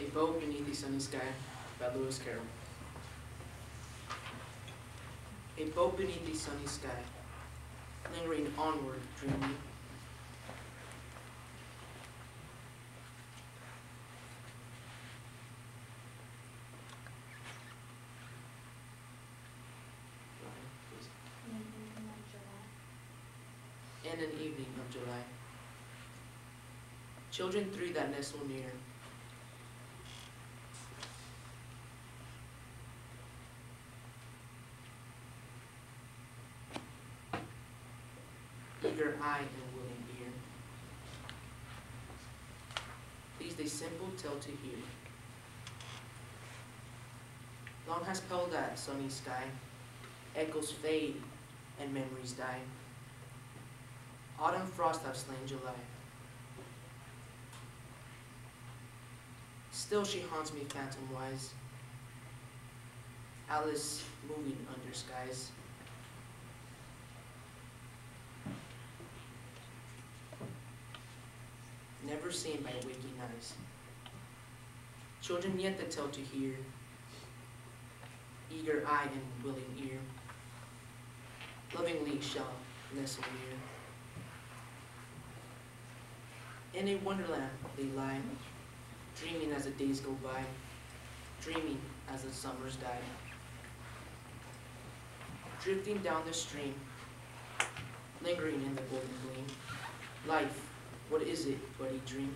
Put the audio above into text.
A Boat Beneath the Sunny Sky by Lewis Carroll. A boat beneath the sunny sky, lingering onward, dreaming. In an evening of July. Children three that nestle near. Eager eye and willing ear. These they simple tell to hear. Long has palled that sunny sky, echoes fade and memories die. Autumn frost have slain July. Still she haunts me phantom-wise, Alice moving under skies. Never seen by waking eyes. Children yet that tell to hear, eager eye and willing ear, lovingly shall nestle near. In a wonderland they lie, dreaming as the days go by, dreaming as the summers die. Drifting down the stream, lingering in the golden gleam, life, what is it but a dream?